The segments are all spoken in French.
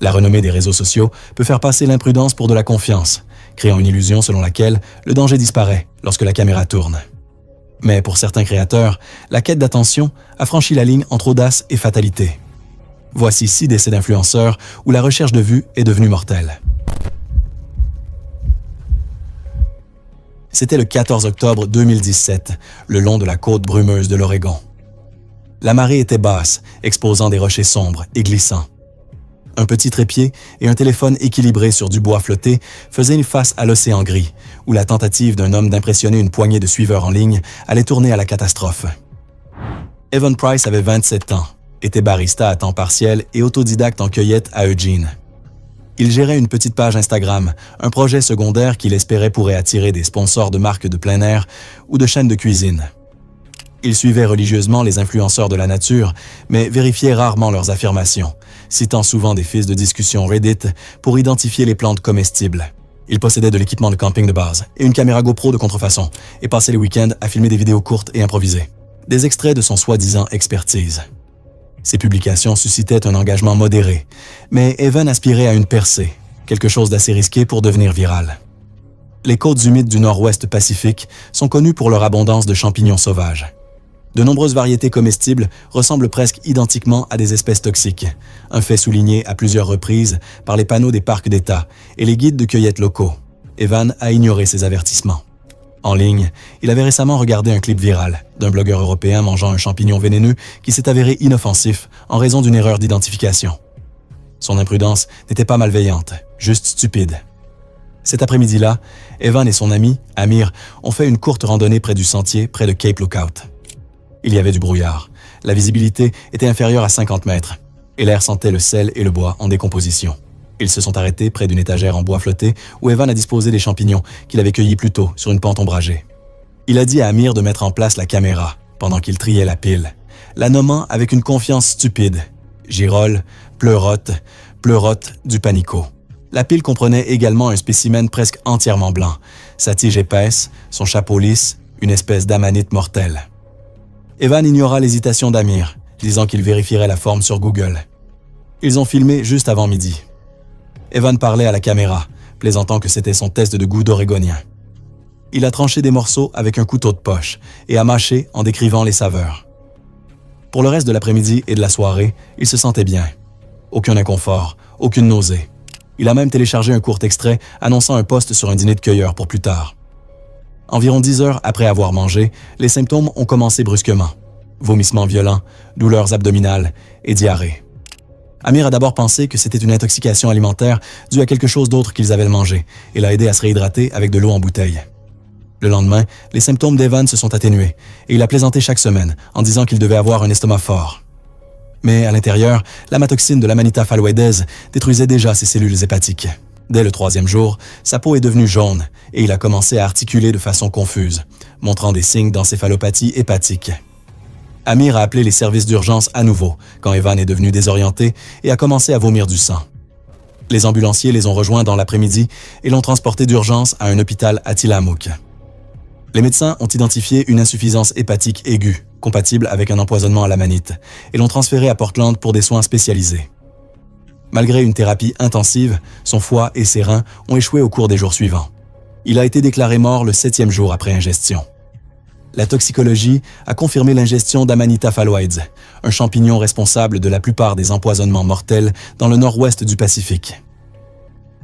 La renommée des réseaux sociaux peut faire passer l'imprudence pour de la confiance, créant une illusion selon laquelle le danger disparaît lorsque la caméra tourne. Mais pour certains créateurs, la quête d'attention a franchi la ligne entre audace et fatalité. Voici 6 décès d'influenceurs où la recherche de vues est devenue mortelle. C'était le 14 octobre 2017, le long de la côte brumeuse de l'Oregon. La marée était basse, exposant des rochers sombres et glissants. Un petit trépied et un téléphone équilibré sur du bois flotté faisaient face à l'océan gris, où la tentative d'un homme d'impressionner une poignée de suiveurs en ligne allait tourner à la catastrophe. Evan Price avait 27 ans, était barista à temps partiel et autodidacte en cueillette à Eugene. Il gérait une petite page Instagram, un projet secondaire qu'il espérait pourrait attirer des sponsors de marques de plein air ou de chaînes de cuisine. Il suivait religieusement les influenceurs de la nature, mais vérifiait rarement leurs affirmations, citant souvent des fils de discussion Reddit pour identifier les plantes comestibles. Il possédait de l'équipement de camping de base et une caméra GoPro de contrefaçon et passait les week-ends à filmer des vidéos courtes et improvisées. Des extraits de son soi-disant expertise. Ses publications suscitaient un engagement modéré, mais Evan aspirait à une percée, quelque chose d'assez risqué pour devenir viral. Les côtes humides du nord-ouest Pacifique sont connues pour leur abondance de champignons sauvages. De nombreuses variétés comestibles ressemblent presque identiquement à des espèces toxiques, un fait souligné à plusieurs reprises par les panneaux des parcs d'État et les guides de cueillette locaux. Evan a ignoré ces avertissements. En ligne, il avait récemment regardé un clip viral d'un blogueur européen mangeant un champignon vénéneux qui s'est avéré inoffensif en raison d'une erreur d'identification. Son imprudence n'était pas malveillante, juste stupide. Cet après-midi-là, Evan et son ami, Amir, ont fait une courte randonnée près du sentier près de Cape Lookout. Il y avait du brouillard, la visibilité était inférieure à 50 mètres et l'air sentait le sel et le bois en décomposition. Ils se sont arrêtés près d'une étagère en bois flotté où Evan a disposé des champignons qu'il avait cueillis plus tôt sur une pente ombragée. Il a dit à Amir de mettre en place la caméra pendant qu'il triait la pile, la nommant avec une confiance stupide « Girole, pleurote, pleurote du panico ». La pile comprenait également un spécimen presque entièrement blanc, sa tige épaisse, son chapeau lisse, une espèce d'amanite mortelle. Evan ignora l'hésitation d'Amir, disant qu'il vérifierait la forme sur Google. Ils ont filmé juste avant midi. Evan parlait à la caméra, plaisantant que c'était son test de goût d'Oregonien. Il a tranché des morceaux avec un couteau de poche et a mâché en décrivant les saveurs. Pour le reste de l'après-midi et de la soirée, il se sentait bien. Aucun inconfort, aucune nausée. Il a même téléchargé un court extrait annonçant un post sur un dîner de cueilleurs pour plus tard. Environ 10 heures après avoir mangé, les symptômes ont commencé brusquement. Vomissements violents, douleurs abdominales et diarrhée. Amir a d'abord pensé que c'était une intoxication alimentaire due à quelque chose d'autre qu'ils avaient mangé et l'a aidé à se réhydrater avec de l'eau en bouteille. Le lendemain, les symptômes d'Evan se sont atténués et il a plaisanté chaque semaine en disant qu'il devait avoir un estomac fort. Mais à l'intérieur, l'amatoxine de l'Amanita phalloides détruisait déjà ses cellules hépatiques. Dès le 3e jour, sa peau est devenue jaune et il a commencé à articuler de façon confuse, montrant des signes d'encéphalopathie hépatique. Amir a appelé les services d'urgence à nouveau quand Evan est devenu désorienté et a commencé à vomir du sang. Les ambulanciers les ont rejoints dans l'après-midi et l'ont transporté d'urgence à un hôpital à Tillamook. Les médecins ont identifié une insuffisance hépatique aiguë, compatible avec un empoisonnement à l'amanite, et l'ont transféré à Portland pour des soins spécialisés. Malgré une thérapie intensive, son foie et ses reins ont échoué au cours des jours suivants. Il a été déclaré mort le 7e jour après ingestion. La toxicologie a confirmé l'ingestion d'Amanita phalloides, un champignon responsable de la plupart des empoisonnements mortels dans le nord-ouest du Pacifique.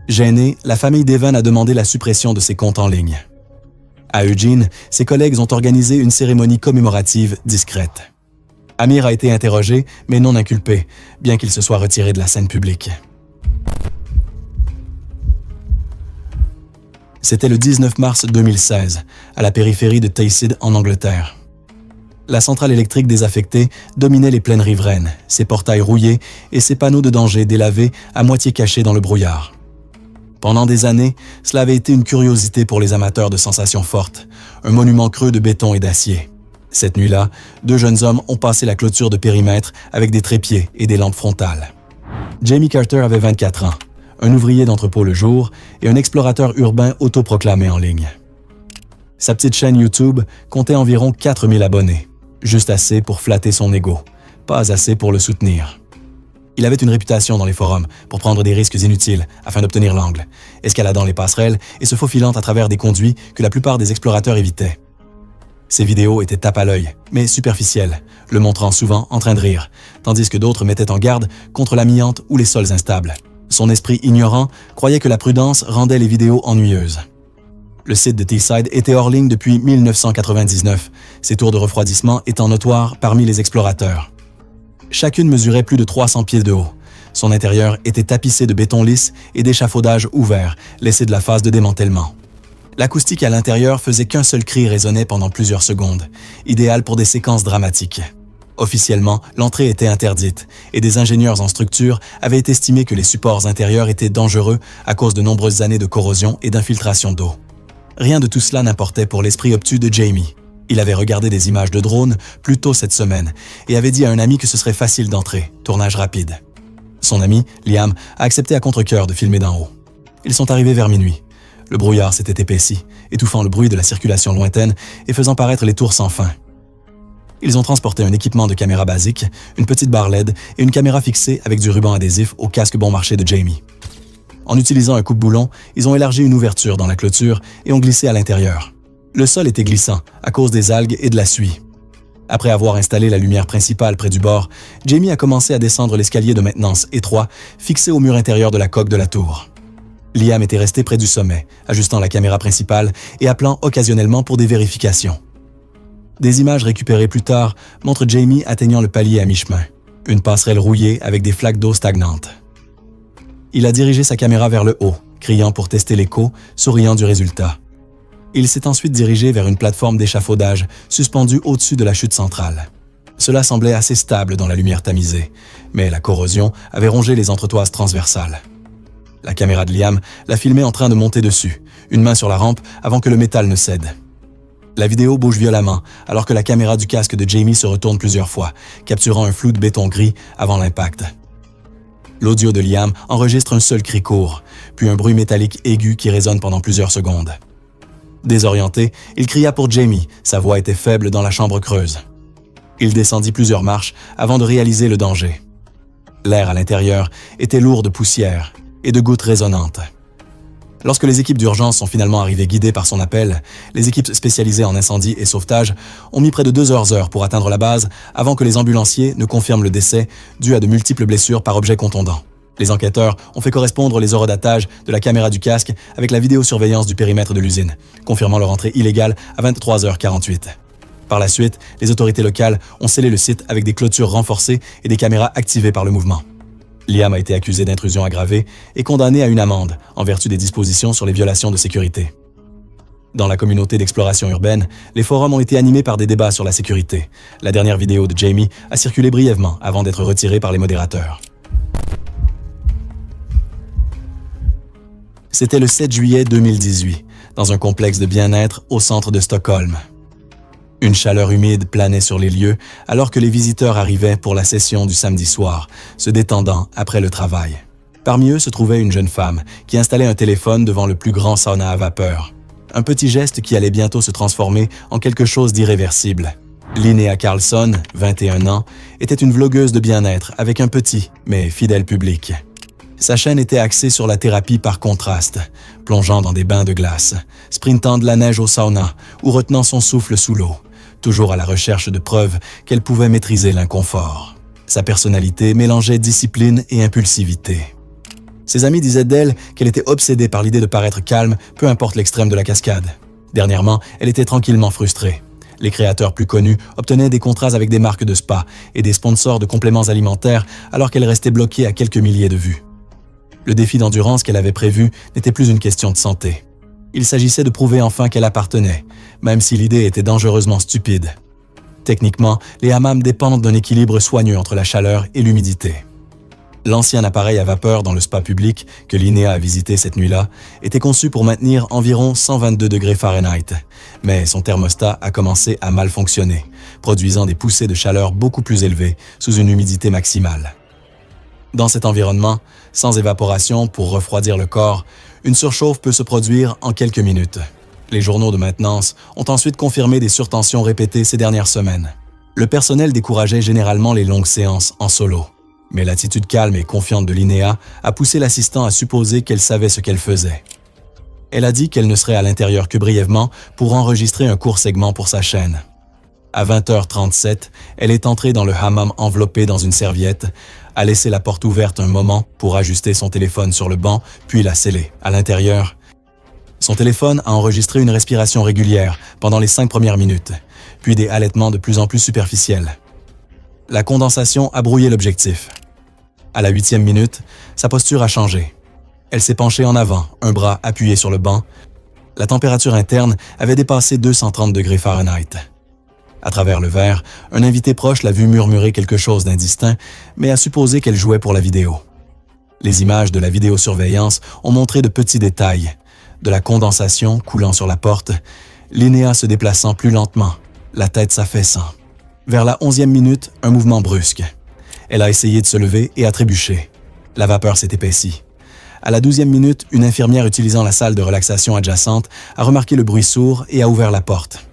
Gênée, la famille d'Evan a demandé la suppression de ses comptes en ligne. À Eugene, ses collègues ont organisé une cérémonie commémorative discrète. Amir a été interrogé, mais non inculpé, bien qu'il se soit retiré de la scène publique. C'était le 19 mars 2016, à la périphérie de Tayside en Angleterre. La centrale électrique désaffectée dominait les plaines riveraines, ses portails rouillés et ses panneaux de danger délavés à moitié cachés dans le brouillard. Pendant des années, cela avait été une curiosité pour les amateurs de sensations fortes, un monument creux de béton et d'acier. Cette nuit-là, 2 jeunes hommes ont passé la clôture de périmètre avec des trépieds et des lampes frontales. Jamie Carter avait 24 ans, un ouvrier d'entrepôt le jour et un explorateur urbain autoproclamé en ligne. Sa petite chaîne YouTube comptait environ 4000 abonnés, juste assez pour flatter son ego, pas assez pour le soutenir. Il avait une réputation dans les forums pour prendre des risques inutiles afin d'obtenir l'angle, escaladant les passerelles et se faufilant à travers des conduits que la plupart des explorateurs évitaient. Ses vidéos étaient tape à l'œil, mais superficielles, le montrant souvent en train de rire, tandis que d'autres mettaient en garde contre l'amiante ou les sols instables. Son esprit ignorant croyait que la prudence rendait les vidéos ennuyeuses. Le site de Teesside était hors ligne depuis 1999, ses tours de refroidissement étant notoires parmi les explorateurs. Chacune mesurait plus de 300 pieds de haut. Son intérieur était tapissé de béton lisse et d'échafaudages ouverts, laissés de la phase de démantèlement. L'acoustique à l'intérieur faisait qu'un seul cri résonnait pendant plusieurs secondes, idéal pour des séquences dramatiques. Officiellement, l'entrée était interdite et des ingénieurs en structure avaient estimé que les supports intérieurs étaient dangereux à cause de nombreuses années de corrosion et d'infiltration d'eau. Rien de tout cela n'importait pour l'esprit obtus de Jamie. Il avait regardé des images de drones plus tôt cette semaine et avait dit à un ami que ce serait facile d'entrer, tournage rapide. Son ami, Liam, a accepté à contre-cœur de filmer d'en haut. Ils sont arrivés vers minuit. Le brouillard s'était épaissi, étouffant le bruit de la circulation lointaine et faisant paraître les tours sans fin. Ils ont transporté un équipement de caméra basique, une petite barre LED et une caméra fixée avec du ruban adhésif au casque bon marché de Jamie. En utilisant un coupe-boulon, ils ont élargi une ouverture dans la clôture et ont glissé à l'intérieur. Le sol était glissant à cause des algues et de la suie. Après avoir installé la lumière principale près du bord, Jamie a commencé à descendre l'escalier de maintenance étroit fixé au mur intérieur de la coque de la tour. Liam était resté près du sommet, ajustant la caméra principale et appelant occasionnellement pour des vérifications. Des images récupérées plus tard montrent Jamie atteignant le palier à mi-chemin, une passerelle rouillée avec des flaques d'eau stagnantes. Il a dirigé sa caméra vers le haut, criant pour tester l'écho, souriant du résultat. Il s'est ensuite dirigé vers une plateforme d'échafaudage suspendue au-dessus de la chute centrale. Cela semblait assez stable dans la lumière tamisée, mais la corrosion avait rongé les entretoises transversales. La caméra de Liam l'a filmé en train de monter dessus, une main sur la rampe avant que le métal ne cède. La vidéo bouge violemment alors que la caméra du casque de Jamie se retourne plusieurs fois, capturant un flou de béton gris avant l'impact. L'audio de Liam enregistre un seul cri court, puis un bruit métallique aigu qui résonne pendant plusieurs secondes. Désorienté, il cria pour Jamie, sa voix était faible dans la chambre creuse. Il descendit plusieurs marches avant de réaliser le danger. L'air à l'intérieur était lourd de poussière et de gouttes résonnantes. Lorsque les équipes d'urgence sont finalement arrivées guidées par son appel, les équipes spécialisées en incendie et sauvetage ont mis près de 2 heures pour atteindre la base avant que les ambulanciers ne confirment le décès dû à de multiples blessures par objets contondants. Les enquêteurs ont fait correspondre les horodatage de la caméra du casque avec la vidéosurveillance du périmètre de l'usine, confirmant leur entrée illégale à 23h48. Par la suite, les autorités locales ont scellé le site avec des clôtures renforcées et des caméras activées par le mouvement. Liam a été accusé d'intrusion aggravée et condamné à une amende en vertu des dispositions sur les violations de sécurité. Dans la communauté d'exploration urbaine, les forums ont été animés par des débats sur la sécurité. La dernière vidéo de Jamie a circulé brièvement avant d'être retirée par les modérateurs. C'était le 7 juillet 2018, dans un complexe de bien-être au centre de Stockholm. Une chaleur humide planait sur les lieux alors que les visiteurs arrivaient pour la session du samedi soir, se détendant après le travail. Parmi eux se trouvait une jeune femme qui installait un téléphone devant le plus grand sauna à vapeur. Un petit geste qui allait bientôt se transformer en quelque chose d'irréversible. Linnea Carlsson, 21 ans, était une vlogueuse de bien-être avec un petit, mais fidèle public. Sa chaîne était axée sur la thérapie par contraste, plongeant dans des bains de glace, sprintant de la neige au sauna ou retenant son souffle sous l'eau, toujours à la recherche de preuves qu'elle pouvait maîtriser l'inconfort. Sa personnalité mélangeait discipline et impulsivité. Ses amis disaient d'elle qu'elle était obsédée par l'idée de paraître calme, peu importe l'extrême de la cascade. Dernièrement, elle était tranquillement frustrée. Les créateurs plus connus obtenaient des contrats avec des marques de spa et des sponsors de compléments alimentaires alors qu'elle restait bloquée à quelques milliers de vues. Le défi d'endurance qu'elle avait prévu n'était plus une question de santé. Il s'agissait de prouver enfin qu'elle appartenait, même si l'idée était dangereusement stupide. Techniquement, les hammams dépendent d'un équilibre soigneux entre la chaleur et l'humidité. L'ancien appareil à vapeur dans le spa public que Linnea a visité cette nuit-là était conçu pour maintenir environ 122 degrés Fahrenheit, mais son thermostat a commencé à mal fonctionner, produisant des poussées de chaleur beaucoup plus élevées sous une humidité maximale. Dans cet environnement, sans évaporation pour refroidir le corps, une surchauffe peut se produire en quelques minutes. Les journaux de maintenance ont ensuite confirmé des surtensions répétées ces dernières semaines. Le personnel décourageait généralement les longues séances en solo. Mais l'attitude calme et confiante de Linnea a poussé l'assistant à supposer qu'elle savait ce qu'elle faisait. Elle a dit qu'elle ne serait à l'intérieur que brièvement pour enregistrer un court segment pour sa chaîne. À 20h37, elle est entrée dans le hammam enveloppée dans une serviette, a laissé la porte ouverte un moment pour ajuster son téléphone sur le banc, puis l'a scellé. À l'intérieur, son téléphone a enregistré une respiration régulière pendant les 5 premières minutes, puis des halètements de plus en plus superficiels. La condensation a brouillé l'objectif. À la 8e minute, sa posture a changé. Elle s'est penchée en avant, un bras appuyé sur le banc. La température interne avait dépassé 230 degrés Fahrenheit. À travers le verre, un invité proche l'a vu murmurer quelque chose d'indistinct, mais a supposé qu'elle jouait pour la vidéo. Les images de la vidéosurveillance ont montré de petits détails, de la condensation coulant sur la porte, Linnea se déplaçant plus lentement, la tête s'affaissant. Vers la 11e minute, un mouvement brusque. Elle a essayé de se lever et a trébuché. La vapeur s'est épaissie. À la 12e minute, une infirmière utilisant la salle de relaxation adjacente a remarqué le bruit sourd et a ouvert la porte.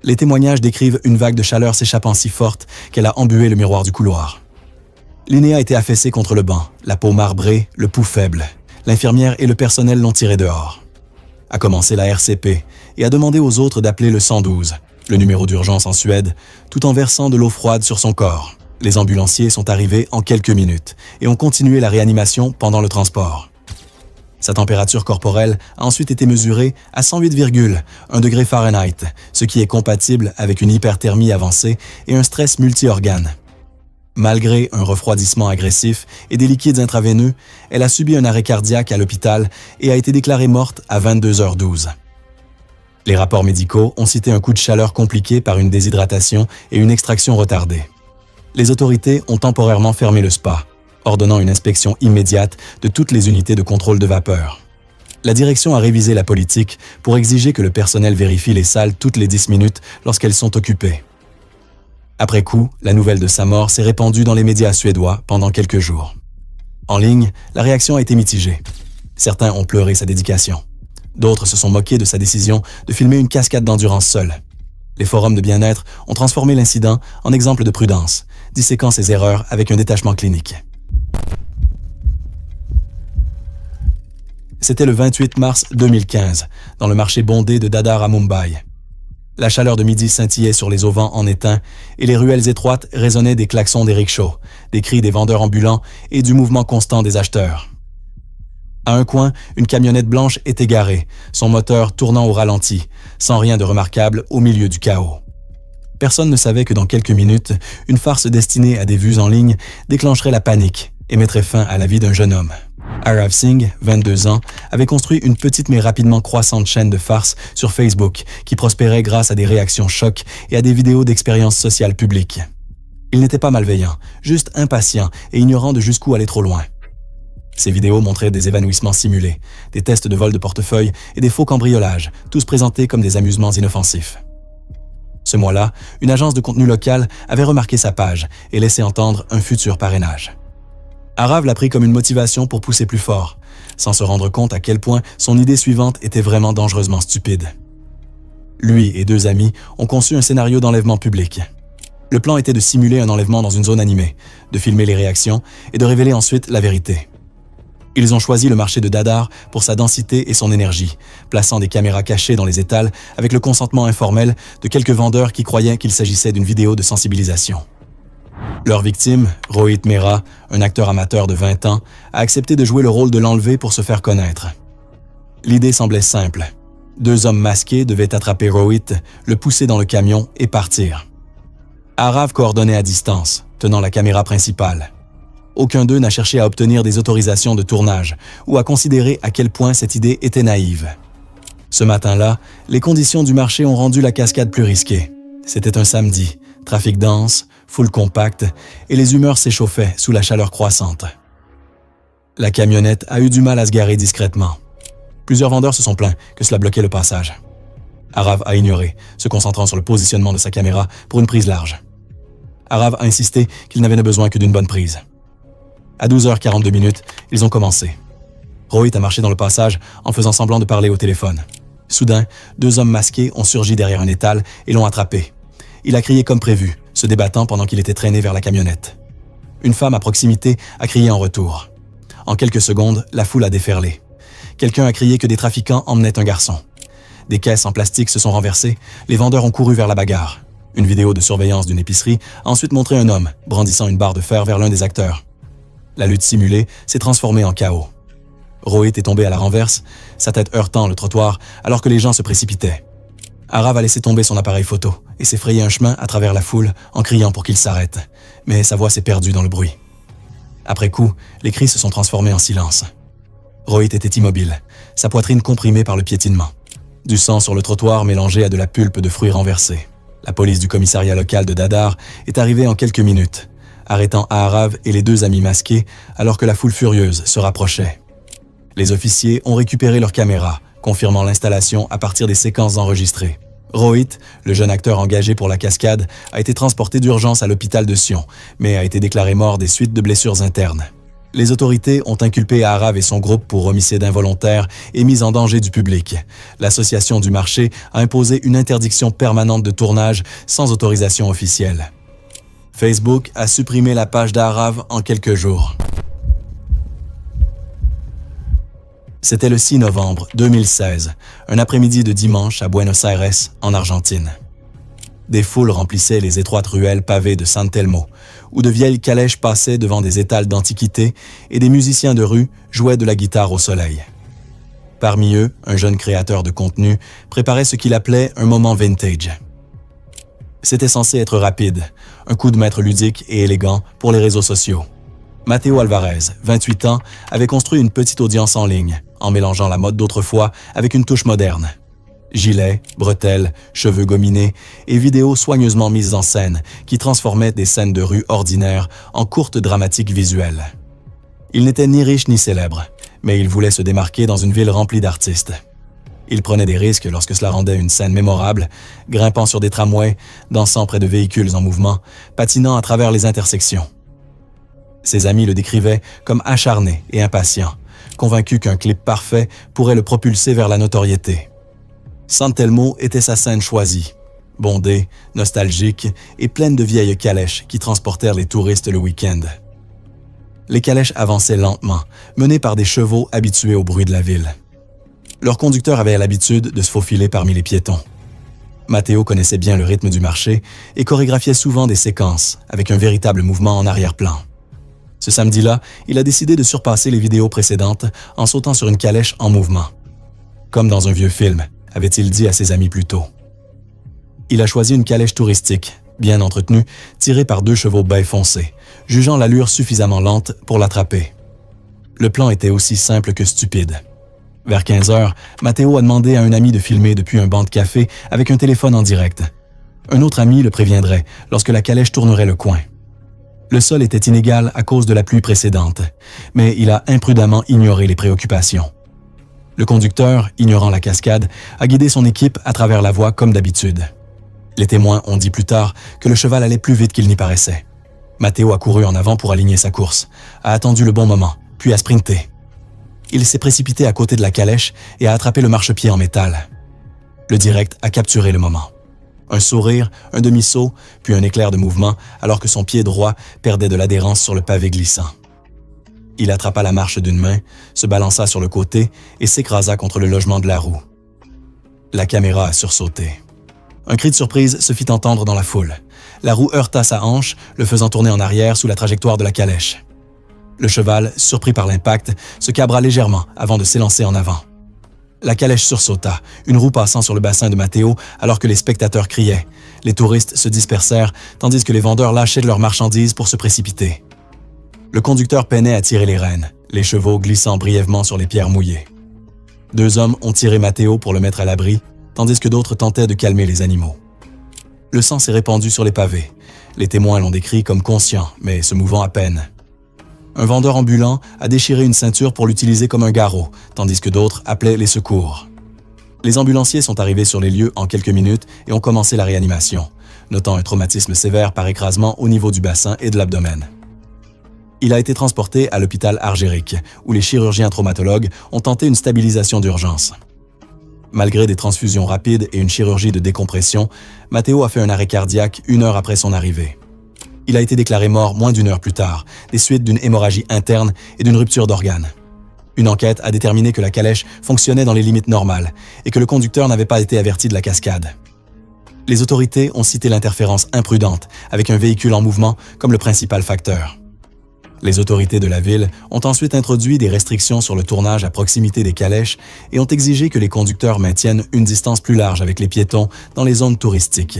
Les témoignages décrivent une vague de chaleur s'échappant si forte qu'elle a embué le miroir du couloir. Linnea était affaissée contre le banc, la peau marbrée, le pouls faible. L'infirmière et le personnel l'ont tirée dehors. A commencé la RCP et a demandé aux autres d'appeler le 112, le numéro d'urgence en Suède, tout en versant de l'eau froide sur son corps. Les ambulanciers sont arrivés en quelques minutes et ont continué la réanimation pendant le transport. Sa température corporelle a ensuite été mesurée à 108,1 degrés Fahrenheit, ce qui est compatible avec une hyperthermie avancée et un stress multi-organes. Malgré un refroidissement agressif et des liquides intraveineux, elle a subi un arrêt cardiaque à l'hôpital et a été déclarée morte à 22h12. Les rapports médicaux ont cité un coup de chaleur compliqué par une déshydratation et une extraction retardée. Les autorités ont temporairement fermé le spa, ordonnant une inspection immédiate de toutes les unités de contrôle de vapeur. La direction a révisé la politique pour exiger que le personnel vérifie les salles toutes les 10 minutes lorsqu'elles sont occupées. Après coup, la nouvelle de sa mort s'est répandue dans les médias suédois pendant quelques jours. En ligne, la réaction a été mitigée. Certains ont pleuré sa dédication. D'autres se sont moqués de sa décision de filmer une cascade d'endurance seule. Les forums de bien-être ont transformé l'incident en exemple de prudence, disséquant ses erreurs avec un détachement clinique. C'était le 28 mars 2015, dans le marché bondé de Dadar à Mumbai. La chaleur de midi scintillait sur les auvents en étain et les ruelles étroites résonnaient des klaxons des rickshaws, des cris des vendeurs ambulants et du mouvement constant des acheteurs. À un coin, une camionnette blanche était garée, son moteur tournant au ralenti, sans rien de remarquable au milieu du chaos. Personne ne savait que dans quelques minutes, une farce destinée à des vues en ligne déclencherait la panique et mettrait fin à la vie d'un jeune homme. Arav Singh, 22 ans, avait construit une petite mais rapidement croissante chaîne de farce sur Facebook qui prospérait grâce à des réactions chocs et à des vidéos d'expériences sociales publiques. Il n'était pas malveillant, juste impatient et ignorant de jusqu'où aller trop loin. Ces vidéos montraient des évanouissements simulés, des tests de vol de portefeuille et des faux cambriolages, tous présentés comme des amusements inoffensifs. Ce mois-là, une agence de contenu locale avait remarqué sa page et laissé entendre un futur parrainage. Arav l'a pris comme une motivation pour pousser plus fort, sans se rendre compte à quel point son idée suivante était vraiment dangereusement stupide. Lui et 2 amis ont conçu un scénario d'enlèvement public. Le plan était de simuler un enlèvement dans une zone animée, de filmer les réactions et de révéler ensuite la vérité. Ils ont choisi le marché de Dadar pour sa densité et son énergie, plaçant des caméras cachées dans les étals avec le consentement informel de quelques vendeurs qui croyaient qu'il s'agissait d'une vidéo de sensibilisation. Leur victime, Rohit Mehra, un acteur amateur de 20 ans, a accepté de jouer le rôle de l'enlever pour se faire connaître. L'idée semblait simple. 2 hommes masqués devaient attraper Rohit, le pousser dans le camion et partir. Arav coordonnait à distance, tenant la caméra principale. Aucun d'eux n'a cherché à obtenir des autorisations de tournage ou à considérer à quel point cette idée était naïve. Ce matin-là, les conditions du marché ont rendu la cascade plus risquée. C'était un samedi, trafic dense, foule compacte, et les humeurs s'échauffaient sous la chaleur croissante. La camionnette a eu du mal à se garer discrètement. Plusieurs vendeurs se sont plaints que cela bloquait le passage. Arav a ignoré, se concentrant sur le positionnement de sa caméra pour une prise large. Arav a insisté qu'il n'avait besoin que d'une bonne prise. À 12h42, ils ont commencé. Rohit a marché dans le passage en faisant semblant de parler au téléphone. Soudain, 2 hommes masqués ont surgi derrière un étal et l'ont attrapé. Il a crié comme prévu, se débattant pendant qu'il était traîné vers la camionnette. Une femme à proximité a crié en retour. En quelques secondes, la foule a déferlé. Quelqu'un a crié que des trafiquants emmenaient un garçon. Des caisses en plastique se sont renversées, les vendeurs ont couru vers la bagarre. Une vidéo de surveillance d'une épicerie a ensuite montré un homme brandissant une barre de fer vers l'un des acteurs. La lutte simulée s'est transformée en chaos. Rohit est tombé à la renverse, sa tête heurtant le trottoir alors que les gens se précipitaient. Arav a laissé tomber son appareil photo et s'est frayé un chemin à travers la foule en criant pour qu'il s'arrête, mais sa voix s'est perdue dans le bruit. Après coup, les cris se sont transformés en silence. Rohit était immobile, sa poitrine comprimée par le piétinement. Du sang sur le trottoir mélangé à de la pulpe de fruits renversés. La police du commissariat local de Dadar est arrivée en quelques minutes, arrêtant Arav et les deux amis masqués alors que la foule furieuse se rapprochait. Les officiers ont récupéré leurs caméras, confirmant l'installation à partir des séquences enregistrées. Rohit, le jeune acteur engagé pour la cascade, a été transporté d'urgence à l'hôpital de Sion, mais a été déclaré mort des suites de blessures internes. Les autorités ont inculpé Arav et son groupe pour homicide involontaire et mise en danger du public. L'association du marché a imposé une interdiction permanente de tournage sans autorisation officielle. Facebook a supprimé la page d'Arav en quelques jours. C'était le 6 novembre 2016, un après-midi de dimanche à Buenos Aires, en Argentine. Des foules remplissaient les étroites ruelles pavées de San Telmo, où de vieilles calèches passaient devant des étals d'antiquités et des musiciens de rue jouaient de la guitare au soleil. Parmi eux, un jeune créateur de contenu préparait ce qu'il appelait un moment vintage. C'était censé être rapide, un coup de maître ludique et élégant pour les réseaux sociaux. Mateo Alvarez, 28 ans, avait construit une petite audience en ligne, en mélangeant la mode d'autrefois avec une touche moderne. Gilets, bretelles, cheveux gominés et vidéos soigneusement mises en scène qui transformaient des scènes de rue ordinaires en courtes dramatiques visuelles. Il n'était ni riche ni célèbre, mais il voulait se démarquer dans une ville remplie d'artistes. Il prenait des risques lorsque cela rendait une scène mémorable, grimpant sur des tramways, dansant près de véhicules en mouvement, patinant à travers les intersections. Ses amis le décrivaient comme acharné et impatient, convaincu qu'un clip parfait pourrait le propulser vers la notoriété. San Telmo était sa scène choisie, bondée, nostalgique et pleine de vieilles calèches qui transportèrent les touristes le week-end. Les calèches avançaient lentement, menées par des chevaux habitués au bruit de la ville. Leurs conducteurs avaient l'habitude de se faufiler parmi les piétons. Mateo connaissait bien le rythme du marché et chorégraphiait souvent des séquences avec un véritable mouvement en arrière-plan. Ce samedi-là, il a décidé de surpasser les vidéos précédentes en sautant sur une calèche en mouvement. Comme dans un vieux film, avait-il dit à ses amis plus tôt. Il a choisi une calèche touristique, bien entretenue, tirée par 2 chevaux bais foncés, jugeant l'allure suffisamment lente pour l'attraper. Le plan était aussi simple que stupide. Vers 15 heures, Mateo a demandé à un ami de filmer depuis un banc de café avec un téléphone en direct. Un autre ami le préviendrait lorsque la calèche tournerait le coin. Le sol était inégal à cause de la pluie précédente, mais il a imprudemment ignoré les préoccupations. Le conducteur, ignorant la cascade, a guidé son équipe à travers la voie comme d'habitude. Les témoins ont dit plus tard que le cheval allait plus vite qu'il n'y paraissait. Mateo a couru en avant pour aligner sa course, a attendu le bon moment, puis a sprinté. Il s'est précipité à côté de la calèche et a attrapé le marchepied en métal. Le direct a capturé le moment. Un sourire, un demi-saut, puis un éclair de mouvement alors que son pied droit perdait de l'adhérence sur le pavé glissant. Il attrapa la marche d'une main, se balança sur le côté et s'écrasa contre le logement de la roue. La caméra a sursauté. Un cri de surprise se fit entendre dans la foule. La roue heurta sa hanche, le faisant tourner en arrière sous la trajectoire de la calèche. Le cheval, surpris par l'impact, se cabra légèrement avant de s'élancer en avant. La calèche sursauta, une roue passant sur le bassin de Mateo alors que les spectateurs criaient. Les touristes se dispersèrent tandis que les vendeurs lâchaient leurs marchandises pour se précipiter. Le conducteur peinait à tirer les rênes, les chevaux glissant brièvement sur les pierres mouillées. 2 hommes ont tiré Mateo pour le mettre à l'abri, tandis que d'autres tentaient de calmer les animaux. Le sang s'est répandu sur les pavés. Les témoins l'ont décrit comme conscient, mais se mouvant à peine. Un vendeur ambulant a déchiré une ceinture pour l'utiliser comme un garrot, tandis que d'autres appelaient les secours. Les ambulanciers sont arrivés sur les lieux en quelques minutes et ont commencé la réanimation, notant un traumatisme sévère par écrasement au niveau du bassin et de l'abdomen. Il a été transporté à l'hôpital Argérique, où les chirurgiens traumatologues ont tenté une stabilisation d'urgence. Malgré des transfusions rapides et une chirurgie de décompression, Mateo a fait un arrêt cardiaque 1 heure après son arrivée. Il a été déclaré mort moins d'une heure plus tard, des suites d'une hémorragie interne et d'une rupture d'organes. Une enquête a déterminé que la calèche fonctionnait dans les limites normales et que le conducteur n'avait pas été averti de la cascade. Les autorités ont cité l'interférence imprudente avec un véhicule en mouvement comme le principal facteur. Les autorités de la ville ont ensuite introduit des restrictions sur le tournage à proximité des calèches et ont exigé que les conducteurs maintiennent une distance plus large avec les piétons dans les zones touristiques.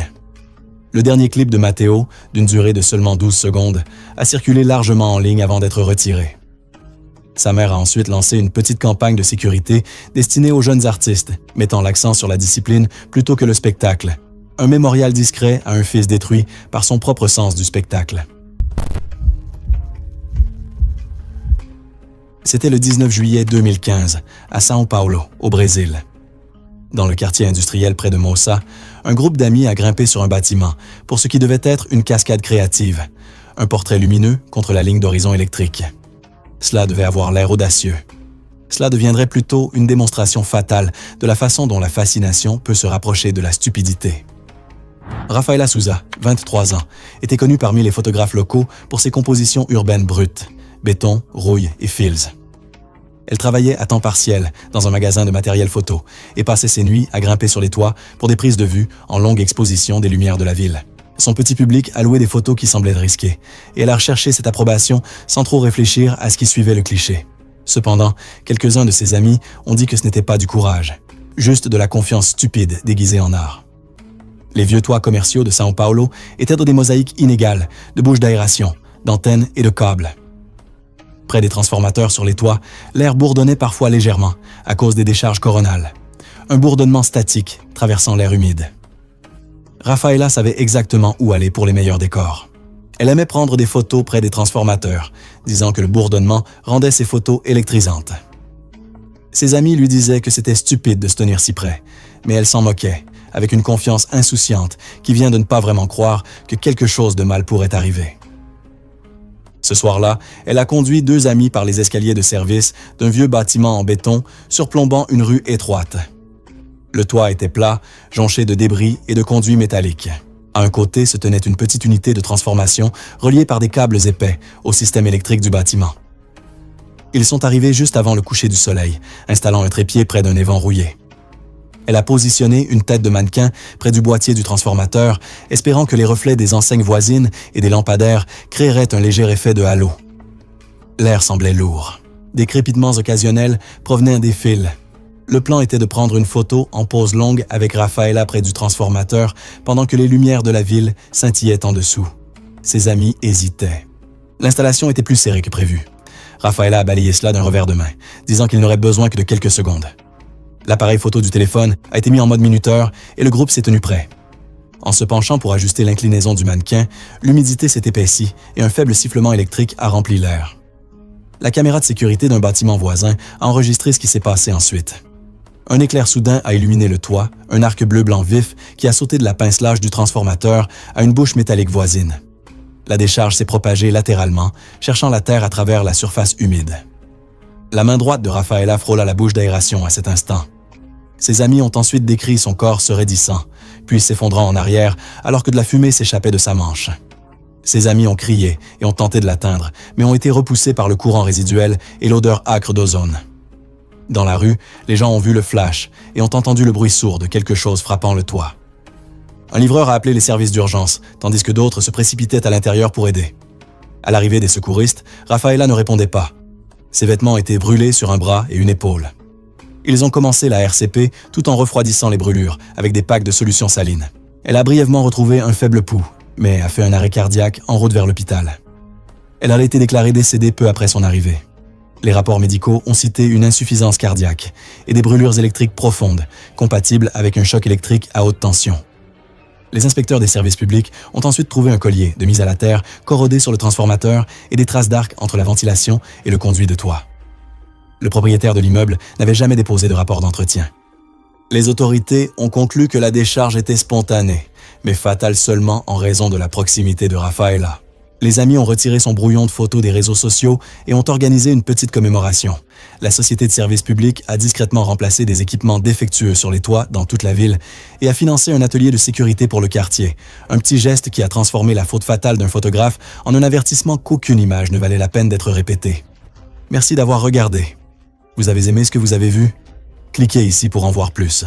Le dernier clip de Matteo, d'une durée de seulement 12 secondes, a circulé largement en ligne avant d'être retiré. Sa mère a ensuite lancé une petite campagne de sécurité destinée aux jeunes artistes, mettant l'accent sur la discipline plutôt que le spectacle. Un mémorial discret à un fils détruit par son propre sens du spectacle. C'était le 19 juillet 2015, à São Paulo, au Brésil. Dans le quartier industriel près de Moça, un groupe d'amis a grimpé sur un bâtiment pour ce qui devait être une cascade créative, un portrait lumineux contre la ligne d'horizon électrique. Cela devait avoir l'air audacieux. Cela deviendrait plutôt une démonstration fatale de la façon dont la fascination peut se rapprocher de la stupidité. Rafaela Souza, 23 ans, était connue parmi les photographes locaux pour ses compositions urbaines brutes, béton, rouille et fils. Elle travaillait à temps partiel dans un magasin de matériel photo et passait ses nuits à grimper sur les toits pour des prises de vue en longue exposition des lumières de la ville. Son petit public a loué des photos qui semblaient risquées et elle a recherché cette approbation sans trop réfléchir à ce qui suivait le cliché. Cependant, quelques-uns de ses amis ont dit que ce n'était pas du courage, juste de la confiance stupide déguisée en art. Les vieux toits commerciaux de São Paulo étaient dans des mosaïques inégales de bouches d'aération, d'antennes et de câbles. Près des transformateurs sur les toits, l'air bourdonnait parfois légèrement à cause des décharges coronales. Un bourdonnement statique traversant l'air humide. Rafaela savait exactement où aller pour les meilleurs décors. Elle aimait prendre des photos près des transformateurs, disant que le bourdonnement rendait ses photos électrisantes. Ses amis lui disaient que c'était stupide de se tenir si près, mais elle s'en moquait, avec une confiance insouciante qui vient de ne pas vraiment croire que quelque chose de mal pourrait arriver. Ce soir-là, elle a conduit 2 amis par les escaliers de service d'un vieux bâtiment en béton surplombant une rue étroite. Le toit était plat, jonché de débris et de conduits métalliques. À un côté se tenait une petite unité de transformation reliée par des câbles épais au système électrique du bâtiment. Ils sont arrivés juste avant le coucher du soleil, installant un trépied près d'un évan rouillé. Elle a positionné une tête de mannequin près du boîtier du transformateur, espérant que les reflets des enseignes voisines et des lampadaires créeraient un léger effet de halo. L'air semblait lourd. Des crépitements occasionnels provenaient des fils. Le plan était de prendre une photo en pose longue avec Rafaela près du transformateur pendant que les lumières de la ville scintillaient en dessous. Ses amis hésitaient. L'installation était plus serrée que prévu. Rafaela a balayé cela d'un revers de main, disant qu'il n'aurait besoin que de quelques secondes. L'appareil photo du téléphone a été mis en mode minuteur et le groupe s'est tenu prêt. En se penchant pour ajuster l'inclinaison du mannequin, l'humidité s'est épaissie et un faible sifflement électrique a rempli l'air. La caméra de sécurité d'un bâtiment voisin a enregistré ce qui s'est passé ensuite. Un éclair soudain a illuminé le toit, un arc bleu-blanc vif qui a sauté de la pincelage du transformateur à une bouche métallique voisine. La décharge s'est propagée latéralement, cherchant la terre à travers la surface humide. La main droite de Rafaela frôla la bouche d'aération à cet instant. Ses amis ont ensuite décrit son corps se raidissant, puis s'effondrant en arrière alors que de la fumée s'échappait de sa manche. Ses amis ont crié et ont tenté de l'atteindre, mais ont été repoussés par le courant résiduel et l'odeur âcre d'ozone. Dans la rue, les gens ont vu le flash et ont entendu le bruit sourd de quelque chose frappant le toit. Un livreur a appelé les services d'urgence, tandis que d'autres se précipitaient à l'intérieur pour aider. À l'arrivée des secouristes, Rafaela ne répondait pas. Ses vêtements étaient brûlés sur un bras et une épaule. Ils ont commencé la RCP tout en refroidissant les brûlures avec des packs de solution saline. Elle a brièvement retrouvé un faible pouls, mais a fait un arrêt cardiaque en route vers l'hôpital. Elle a été déclarée décédée peu après son arrivée. Les rapports médicaux ont cité une insuffisance cardiaque et des brûlures électriques profondes, compatibles avec un choc électrique à haute tension. Les inspecteurs des services publics ont ensuite trouvé un collier de mise à la terre corrodé sur le transformateur et des traces d'arc entre la ventilation et le conduit de toit. Le propriétaire de l'immeuble n'avait jamais déposé de rapport d'entretien. Les autorités ont conclu que la décharge était spontanée, mais fatale seulement en raison de la proximité de Rafaela. Les amis ont retiré son brouillon de photos des réseaux sociaux et ont organisé une petite commémoration. La société de service public a discrètement remplacé des équipements défectueux sur les toits dans toute la ville et a financé un atelier de sécurité pour le quartier. Un petit geste qui a transformé la faute fatale d'un photographe en un avertissement qu'aucune image ne valait la peine d'être répétée. Merci d'avoir regardé. Vous avez aimé ce que vous avez vu? Cliquez ici pour en voir plus.